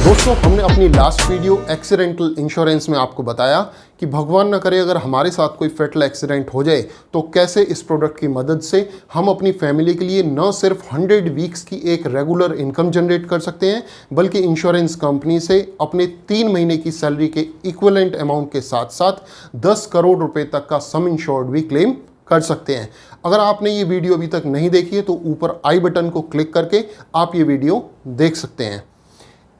दोस्तों, हमने अपनी लास्ट वीडियो एक्सीडेंटल इंश्योरेंस में आपको बताया कि भगवान न करे अगर हमारे साथ कोई फेटल एक्सीडेंट हो जाए तो कैसे इस प्रोडक्ट की मदद से हम अपनी फैमिली के लिए न सिर्फ 100 वीक्स की एक रेगुलर इनकम जनरेट कर सकते हैं, बल्कि इंश्योरेंस कंपनी से अपने 3 महीने की सैलरी के इक्विवेलेंट अमाउंट के साथ साथ 10 करोड़ रुपए तक का सम इंश्योर्ड भी क्लेम कर सकते हैं। अगर आपने ये वीडियो अभी तक नहीं देखी है तो ऊपर आई बटन को क्लिक करके आप ये वीडियो देख सकते हैं।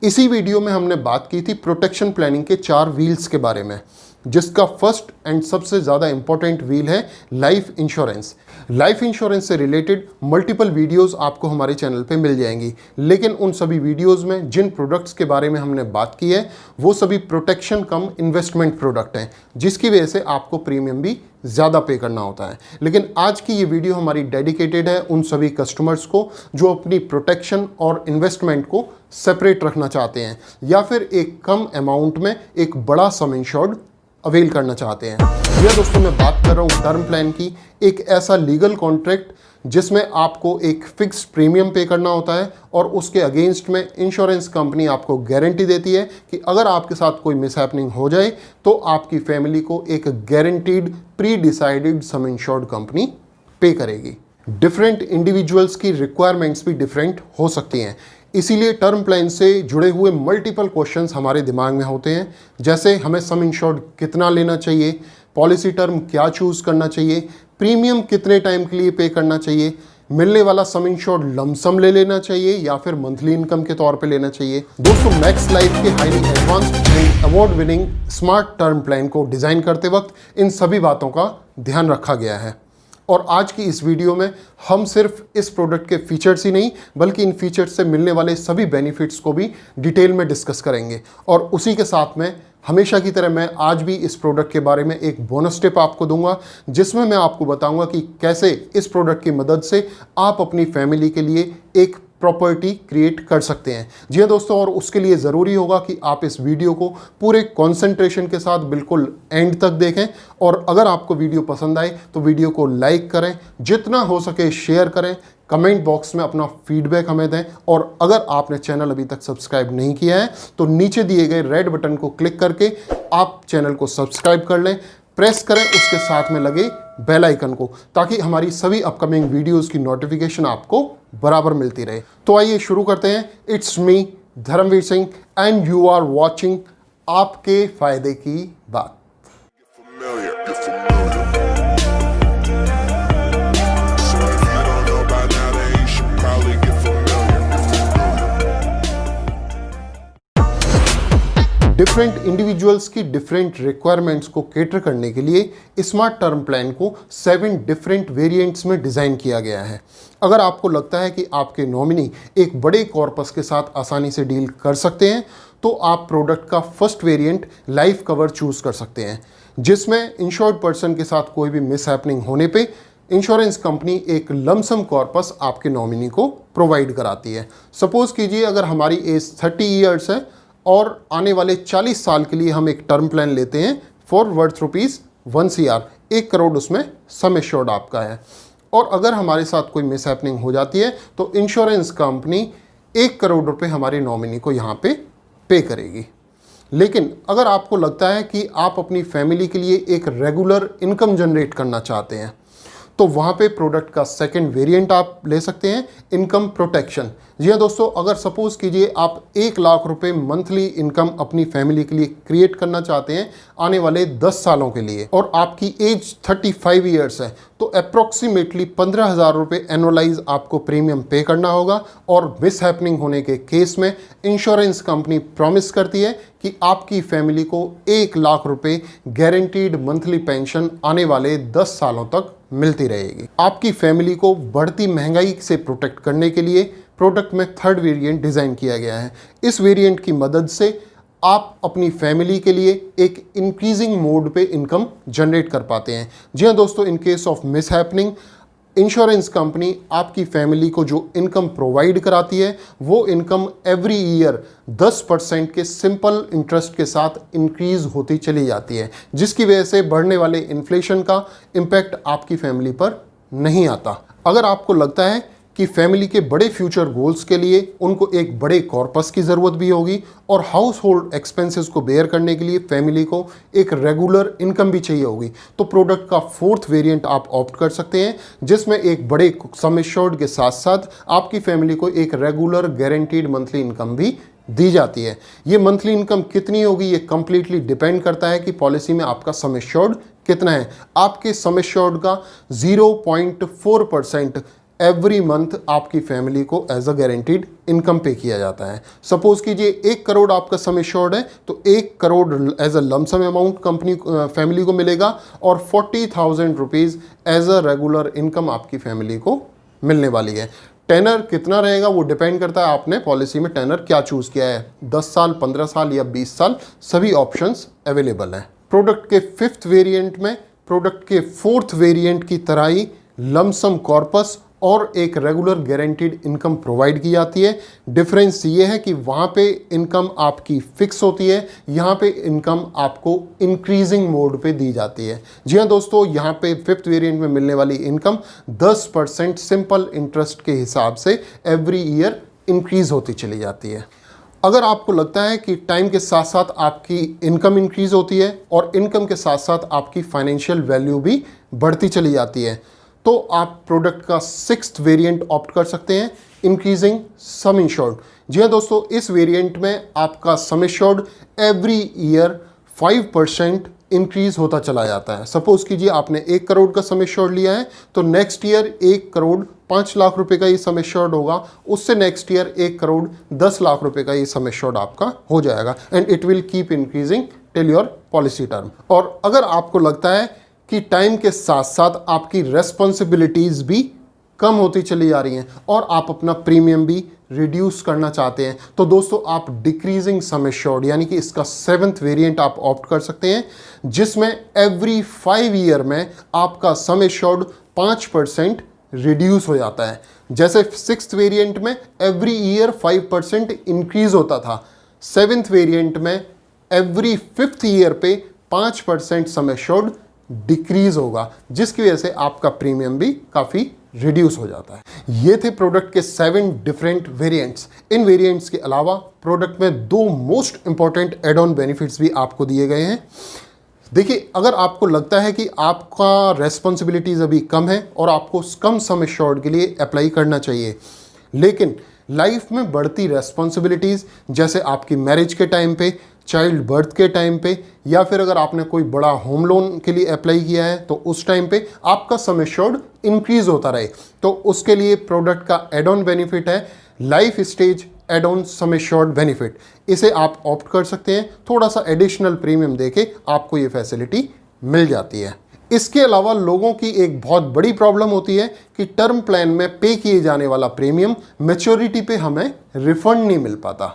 इसी वीडियो में हमने बात की थी प्रोटेक्शन प्लानिंग के 4 व्हील्स के बारे में, जिसका फर्स्ट एंड सबसे ज़्यादा इंपॉर्टेंट व्हील है लाइफ इंश्योरेंस। लाइफ इंश्योरेंस से रिलेटेड मल्टीपल वीडियोस आपको हमारे चैनल पे मिल जाएंगी, लेकिन उन सभी वीडियोस में जिन प्रोडक्ट्स के बारे में हमने बात की है वो सभी प्रोटेक्शन कम इन्वेस्टमेंट प्रोडक्ट हैं, जिसकी वजह से आपको प्रीमियम भी ज़्यादा पे करना होता है। लेकिन आज की ये वीडियो हमारी डेडिकेटेड है उन सभी कस्टमर्स को जो अपनी प्रोटेक्शन और इन्वेस्टमेंट को सेपरेट रखना चाहते हैं या फिर एक कम अमाउंट में एक बड़ा सम इंश्योर्ड अवेल करना चाहते हैं। यह दोस्तों मैं बात कर रहा हूँ टर्म प्लान की, एक ऐसा लीगल कॉन्ट्रैक्ट जिसमें आपको एक फिक्स प्रीमियम पे करना होता है और उसके अगेंस्ट में इंश्योरेंस कंपनी आपको गारंटी देती है कि अगर आपके साथ कोई मिसहैपनिंग हो जाए तो आपकी फैमिली को एक गारंटीड प्री डिसाइडेड सम इंश्योर्ड कंपनी पे करेगी। डिफरेंट इंडिविजुअल्स की रिक्वायरमेंट्स भी डिफरेंट हो सकती हैं, इसीलिए टर्म प्लान से जुड़े हुए मल्टीपल क्वेश्चंस हमारे दिमाग में होते हैं, जैसे हमें सम इंश्योर्ड कितना लेना चाहिए, पॉलिसी टर्म क्या चूज़ करना चाहिए, प्रीमियम कितने टाइम के लिए पे करना चाहिए, मिलने वाला सम इंश्योर्ड लमसम ले लेना चाहिए या फिर मंथली इनकम के तौर पे लेना चाहिए। दोस्तों, मैक्स लाइफ के highly advanced and award winning smart term plan को डिज़ाइन करते वक्त इन सभी बातों का ध्यान रखा गया है। और आज की इस वीडियो में हम सिर्फ इस प्रोडक्ट के फीचर्स ही नहीं बल्कि इन फीचर्स से मिलने वाले सभी बेनिफिट्स को भी डिटेल में डिस्कस करेंगे। और उसी के साथ में हमेशा की तरह मैं आज भी इस प्रोडक्ट के बारे में एक बोनस टिप आपको दूंगा, जिसमें मैं आपको बताऊंगा कि कैसे इस प्रोडक्ट की मदद से आप अपनी फैमिली के लिए एक प्रॉपर्टी क्रिएट कर सकते हैं। जी हाँ दोस्तों, और उसके लिए ज़रूरी होगा कि आप इस वीडियो को पूरे कंसंट्रेशन के साथ बिल्कुल एंड तक देखें। और अगर आपको वीडियो पसंद आए तो वीडियो को लाइक करें, जितना हो सके शेयर करें, कमेंट बॉक्स में अपना फीडबैक हमें दें। और अगर आपने चैनल अभी तक सब्सक्राइब नहीं किया है तो नीचे दिए गए रेड बटन को क्लिक करके आप चैनल को सब्सक्राइब कर लें, प्रेस करें उसके साथ में लगे बेल आइकन को, ताकि हमारी सभी अपकमिंग वीडियोस की नोटिफिकेशन आपको बराबर मिलती रहे। तो आइए शुरू करते हैं। It's me Dharamveer Singh and you are watching आपके फायदे की बात। डिफरेंट इंडिविजुअल्स की डिफरेंट रिक्वायरमेंट्स को कैटर करने के लिए स्मार्ट टर्म प्लान को 7 डिफरेंट वेरिएंट्स में डिज़ाइन किया गया है। अगर आपको लगता है कि आपके नॉमिनी एक बड़े कॉर्पस के साथ आसानी से डील कर सकते हैं तो आप प्रोडक्ट का first variant life cover choose कर सकते हैं, जिसमें इंश्योर्ड पर्सन के साथ कोई भी मिसहैपनिंग होने पे इंश्योरेंस कंपनी एक लमसम कॉर्पस आपके नॉमिनी को प्रोवाइड कराती है। सपोज़ कीजिए अगर हमारी एज 30 ईयर्स है और आने वाले 40 साल के लिए हम एक टर्म प्लान लेते हैं for worth rupees 1 CR, 1 crore उसमें सम एश्योर्ड आपका है। और अगर हमारे साथ कोई मिसहैपनिंग हो जाती है तो इंश्योरेंस कंपनी 1 करोड़ रुपए हमारे नॉमिनी को यहाँ पे करेगी। लेकिन अगर आपको लगता है कि आप अपनी फैमिली के लिए एक रेगुलर इनकम जनरेट करना चाहते हैं तो वहाँ पे प्रोडक्ट का सेकंड वेरिएंट आप ले सकते हैं, इनकम प्रोटेक्शन। जी हाँ दोस्तों, अगर सपोज़ कीजिए आप 1 लाख रुपए मंथली इनकम अपनी फैमिली के लिए क्रिएट करना चाहते हैं आने वाले 10 सालों के लिए और आपकी एज 35 ईयर्स है तो अप्रॉक्सीमेटली 15,000 रुपये एनुअलाइज आपको प्रीमियम पे करना होगा। और मिसहैपनिंग होने के केस में इंश्योरेंस कंपनी प्रॉमिस करती है कि आपकी फैमिली को 1 लाख रुपए गारंटीड मंथली पेंशन आने वाले 10 सालों तक मिलती रहेगी। आपकी फैमिली को बढ़ती महंगाई से प्रोटेक्ट करने के लिए प्रोडक्ट में थर्ड वेरिएंट डिज़ाइन किया गया है। इस वेरिएंट की मदद से आप अपनी फैमिली के लिए एक इंक्रीजिंग मोड पे इनकम जनरेट कर पाते हैं। जी हाँ दोस्तों, in case of mishappening insurance company आपकी फैमिली को जो इनकम प्रोवाइड कराती है वो इनकम एवरी ईयर 10% के सिंपल इंटरेस्ट के साथ इंक्रीज होती चली जाती है, जिसकी वजह से बढ़ने वाले इन्फ्लेशन का इम्पैक्ट आपकी फैमिली पर नहीं आता। अगर आपको लगता है कि फैमिली के बड़े फ्यूचर गोल्स के लिए उनको एक बड़े कॉर्पस की ज़रूरत भी होगी और हाउस होल्ड एक्सपेंसेस को बेयर करने के लिए फैमिली को एक रेगुलर इनकम भी चाहिए होगी। तो प्रोडक्ट का फोर्थ वेरिएंट आप ऑप्ट कर सकते हैं, जिसमें एक बड़े सम एश्योर्ड के साथ साथ आपकी फैमिली को एक रेगुलर गारंटीड मंथली इनकम भी दी जाती है। ये मंथली इनकम कितनी होगी ये कंप्लीटली डिपेंड करता है कि पॉलिसी में आपका सम एश्योर्ड कितना है। आपके सम एश्योर्ड का 0.4% एवरी मंथ आपकी फैमिली को एज अ गारंटीड इनकम पे किया जाता है। सपोज कीजिए 1 करोड़ आपका सम एश्योर्ड है तो 1 crore as a lump sum amount company family को मिलेगा और 40,000 rupees as a regular income आपकी फैमिली को मिलने वाली है। टेनर कितना रहेगा वो डिपेंड करता है आपने पॉलिसी में टेनर क्या चूज़ किया है, 10 साल, 15 साल या 20 साल, सभी ऑप्शंस अवेलेबल हैं। प्रोडक्ट के फिफ्थ वेरिएंट में प्रोडक्ट के फोर्थ वेरिएंट की तरह ही लमसम कॉर्पस और एक रेगुलर गारंटीड इनकम प्रोवाइड की जाती है। डिफरेंस ये है कि वहाँ पे इनकम आपकी फिक्स होती है, यहाँ पे इनकम आपको इंक्रीजिंग मोड पे दी जाती है। जी हाँ दोस्तों, यहाँ पे फिफ्थ वेरिएंट में मिलने वाली इनकम 10% सिंपल इंटरेस्ट के हिसाब से एवरी ईयर इंक्रीज होती चली जाती है। अगर आपको लगता है कि टाइम के साथ साथ आपकी इनकम इंक्रीज होती है और इनकम के साथ साथ आपकी फाइनेंशियल वैल्यू भी बढ़ती चली जाती है, तो आप प्रोडक्ट का सिक्स्थ वेरिएंट ऑप्ट कर सकते हैं, इंक्रीजिंग सम इंश्योर्ड। जी हाँ दोस्तों, इस वेरिएंट में आपका सम इंश्योर्ड एवरी ईयर 5% इंक्रीज होता चला जाता है। सपोज कीजिए आपने 1 करोड़ का सम इंश्योर्ड लिया है तो नेक्स्ट ईयर 1 करोड़ 5 लाख रुपए का ये सम इंश्योर्ड होगा, उससे नेक्स्ट ईयर 1 करोड़ 10 लाख रुपए का ये सम इंश्योर्ड आपका हो जाएगा and it will keep increasing till your policy term. और अगर आपको लगता है कि टाइम के साथ साथ आपकी रेस्पॉन्सिबिलिटीज़ भी कम होती चली जा रही हैं और आप अपना प्रीमियम भी रिड्यूस करना चाहते हैं, तो दोस्तों आप डिक्रीजिंग सम एश्योर्ड यानी कि इसका सेवन्थ वेरिएंट आप ऑप्ट कर सकते हैं, जिसमें एवरी 5 ईयर में आपका सम एश्योर्ड 5% रिड्यूस हो जाता है। जैसे सिक्स्थ वेरिएंट में एवरी ईयर 5% इंक्रीज होता था, सेवन्थ वेरिएंट में एवरी 5th ईयर पे 5% सम एश्योर्ड डिक्रीज होगा, जिसकी वजह से आपका प्रीमियम भी काफ़ी रिड्यूस हो जाता है। ये थे प्रोडक्ट के 7 डिफरेंट वेरिएंट्स। इन वेरिएंट्स के अलावा प्रोडक्ट में 2 most important add on benefits भी आपको दिए गए हैं। देखिए, अगर आपको लगता है कि आपका रेस्पॉन्सिबिलिटीज़ अभी कम है और आपको कम सम एश्योर्ड के लिए अप्लाई करना चाहिए, लेकिन लाइफ में बढ़ती रेस्पॉन्सिबिलिटीज़ जैसे आपकी मैरिज के टाइम पे, चाइल्ड बर्थ के टाइम पे, या फिर अगर आपने कोई बड़ा होम लोन के लिए अप्लाई किया है तो उस टाइम पे आपका सम एश्योर्ड इंक्रीज होता रहे, तो उसके लिए प्रोडक्ट का एड ऑन बेनिफिट है life stage add on sum assured benefit. इसे आप ऑप्ट कर सकते हैं, थोड़ा सा एडिशनल प्रीमियम देके आपको ये फैसिलिटी मिल जाती है। इसके अलावा लोगों की एक बहुत बड़ी प्रॉब्लम होती है कि टर्म प्लान में पे किए जाने वाला प्रीमियम मैच्योरिटी पे हमें रिफंड नहीं मिल पाता।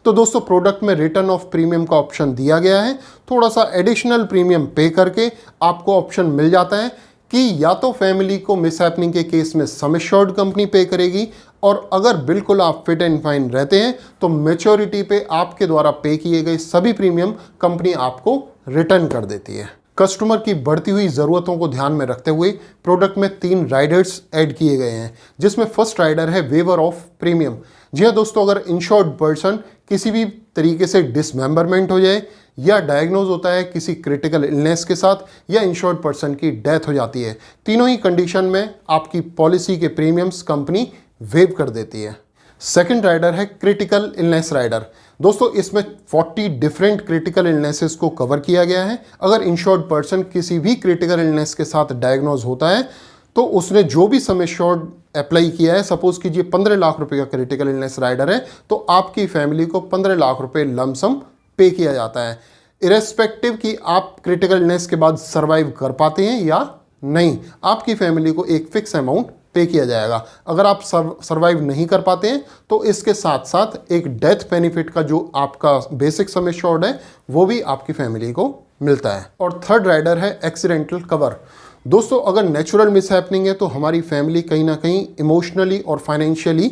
तो दोस्तों प्रोडक्ट में रिटर्न ऑफ प्रीमियम का ऑप्शन दिया गया है। थोड़ा सा एडिशनल प्रीमियम पे करके आपको ऑप्शन मिल जाता है कि या तो फैमिली को मिस हैपनिंग के केस में सम एश्योर्ड कंपनी पे करेगी, और अगर बिल्कुल आप फिट एंड फाइन रहते हैं तो मैच्योरिटी पे आपके द्वारा पे किए गए सभी प्रीमियम कंपनी आपको रिटर्न कर देती है। कस्टमर की बढ़ती हुई ज़रूरतों को ध्यान में रखते हुए प्रोडक्ट में 3 राइडर्स ऐड किए गए हैं, जिसमें फर्स्ट राइडर है वेवर ऑफ प्रीमियम। जी हाँ दोस्तों, अगर इंश्योर्ड पर्सन किसी भी तरीके से डिसमेंबरमेंट हो जाए या डायग्नोज होता है किसी क्रिटिकल इलनेस के साथ, या इंश्योर्ड पर्सन की डेथ हो जाती है, तीनों ही कंडीशन में आपकी पॉलिसी के प्रीमियम्स कंपनी वेव कर देती है। सेकंड राइडर है क्रिटिकल इलनेस राइडर। दोस्तों इसमें 40 डिफरेंट क्रिटिकल इलनेसेस को कवर किया गया है। अगर इंश्योर्ड पर्सन किसी भी क्रिटिकल इलनेस के साथ डायग्नोज होता है तो उसने जो भी सम एश्योर्ड अप्लाई किया है, सपोज कीजिए 15 लाख रुपए का क्रिटिकल इलनेस राइडर है, तो आपकी फैमिली को 15 लाख रुपए लमसम पे किया जाता है, इरेस्पेक्टिव कि आप क्रिटिकल इलनेस के बाद सर्वाइव कर पाते हैं या नहीं। आपकी फैमिली को एक फिक्स अमाउंट पे किया जाएगा। अगर आप सर्वाइव नहीं कर पाते हैं तो इसके साथ साथ एक डेथ बेनिफिट का जो आपका बेसिक सम एश्योर्ड है वो भी आपकी फैमिली को मिलता है। और थर्ड राइडर है एक्सीडेंटल कवर। दोस्तों अगर नेचुरल मिसहैपनिंग है तो हमारी फैमिली कहीं ना कहीं इमोशनली और फाइनेंशियली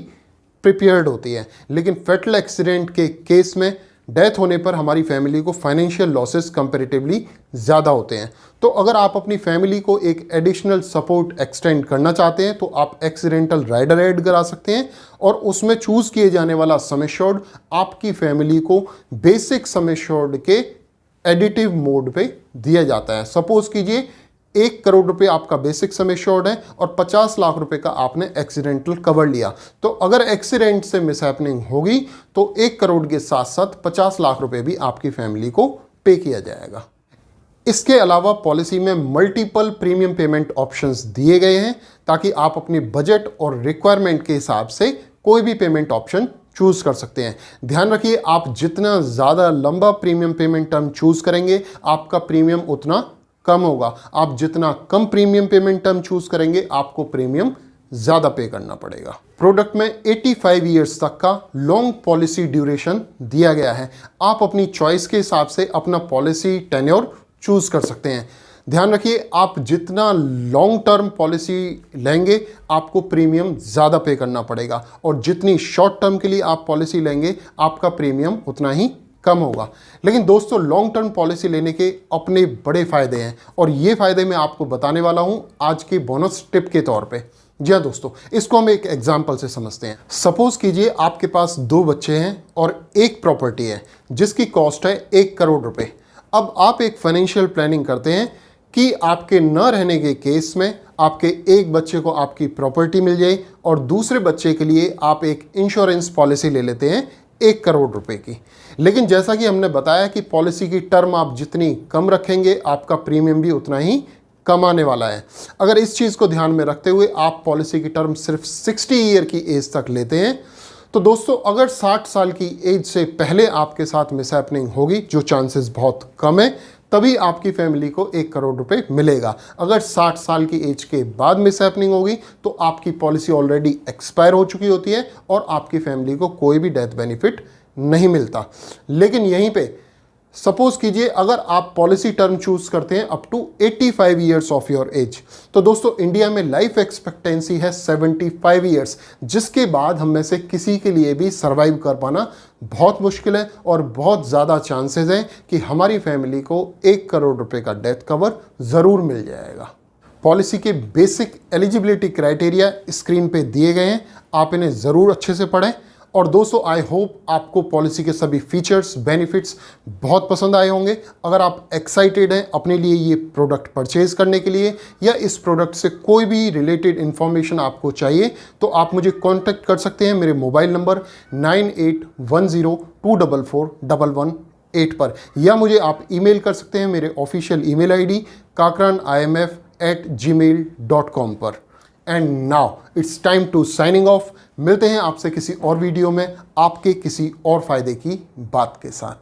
प्रिपेयर्ड होती है, लेकिन फेटल एक्सीडेंट के केस में डेथ होने पर हमारी फैमिली को फाइनेंशियल लॉसेस कंपैरेटिवली ज़्यादा होते हैं। तो अगर आप अपनी फैमिली को एक एडिशनल सपोर्ट एक्सटेंड करना चाहते हैं तो आप एक्सीडेंटल राइडर ऐड करा सकते हैं और उसमें चूज़ किए जाने वाला सम एश्योर्ड आपकी फैमिली को बेसिक सम एश्योर्ड के एडिटिव मोड पे दिया जाता है। सपोज कीजिए 1 करोड़ रुपए आपका बेसिक सम एश्योर्ड है और 50 लाख रुपए का आपने एक्सीडेंटल कवर लिया, तो अगर एक्सीडेंट से मिसहैपनिंग होगी तो 1 करोड़ के साथ साथ 50 लाख रुपए भी आपकी फैमिली को पे किया जाएगा। इसके अलावा पॉलिसी में मल्टीपल प्रीमियम पेमेंट ऑप्शंस दिए गए हैं ताकि आप अपनी बजट और रिक्वायरमेंट के हिसाब से कोई भी पेमेंट ऑप्शन चूज कर सकते हैं। ध्यान रखिए, आप जितना ज़्यादा लंबा प्रीमियम पेमेंट टर्म चूज करेंगे आपका प्रीमियम उतना कम होगा। आप जितना कम प्रीमियम पेमेंट टर्म चूज करेंगे आपको प्रीमियम ज़्यादा पे करना पड़ेगा। प्रोडक्ट में 85 ईयर्स तक का लॉन्ग पॉलिसी ड्यूरेशन दिया गया है। आप अपनी चॉइस के हिसाब से अपना पॉलिसी टेन्योर चूज कर सकते हैं। ध्यान रखिए, आप जितना लॉन्ग टर्म पॉलिसी लेंगे आपको प्रीमियम ज़्यादा पे करना पड़ेगा और जितनी शॉर्ट टर्म के लिए आप पॉलिसी लेंगे आपका प्रीमियम उतना ही कम होगा। लेकिन दोस्तों, लॉन्ग टर्म पॉलिसी लेने के अपने बड़े फ़ायदे हैं और ये फ़ायदे मैं आपको बताने वाला हूँ आज के बोनस टिप के तौर पे। जी हाँ दोस्तों, इसको हम एक एग्जाम्पल से समझते हैं। सपोज कीजिए आपके पास 2 बच्चे हैं और एक प्रॉपर्टी है जिसकी कॉस्ट है 1 करोड़ रुपए। अब आप एक फाइनेंशियल प्लानिंग करते हैं कि आपके न रहने के केस में आपके एक बच्चे को आपकी प्रॉपर्टी मिल जाए और दूसरे बच्चे के लिए आप एक इंश्योरेंस पॉलिसी ले लेते हैं 1 करोड़ रुपए की। लेकिन जैसा कि हमने बताया कि पॉलिसी की टर्म आप जितनी कम रखेंगे आपका प्रीमियम भी उतना ही कम आने वाला है। अगर इस चीज़ को ध्यान में रखते हुए आप पॉलिसी की टर्म सिर्फ 60 ईयर की एज तक लेते हैं तो दोस्तों, अगर 60 साल की एज से पहले आपके साथ मिसहैपनिंग होगी, जो चांसेस बहुत कम है, तभी आपकी फैमिली को 1 करोड़ रुपए मिलेगा। अगर 60 साल की एज के बाद मिसहैपनिंग होगी तो आपकी पॉलिसी ऑलरेडी एक्सपायर हो चुकी होती है और आपकी फैमिली को कोई भी डेथ बेनिफिट नहीं मिलता। लेकिन यहीं पे सपोज कीजिए अगर आप पॉलिसी टर्म चूज करते हैं up to 85 years of your age, तो दोस्तों इंडिया में लाइफ एक्सपेक्टेंसी है 75 ईयर्स, जिसके बाद हम में से किसी के लिए भी सर्वाइव कर पाना बहुत मुश्किल है और बहुत ज़्यादा चांसेस हैं कि हमारी फैमिली को 1 करोड़ रुपए का डेथ कवर ज़रूर मिल जाएगा। पॉलिसी के बेसिक एलिजिबिलिटी क्राइटेरिया स्क्रीन पे दिए गए हैं, आप इन्हें ज़रूर अच्छे से पढ़ें। और दोस्तों, आई होप आपको पॉलिसी के सभी फीचर्स बेनिफिट्स बहुत पसंद आए होंगे। अगर आप एक्साइटेड हैं अपने लिए ये प्रोडक्ट परचेज करने के लिए या इस प्रोडक्ट से कोई भी रिलेटेड इन्फॉर्मेशन आपको चाहिए तो आप मुझे कांटेक्ट कर सकते हैं मेरे मोबाइल नंबर 9810244118 पर, या मुझे आप ईमेल कर सकते हैं मेरे ऑफिशियल ईमेल आईडी kakranimf@gmail.com पर। And now it's time to signing off. मिलते हैं आपसे किसी और वीडियो में आपके किसी और फायदे की बात के साथ।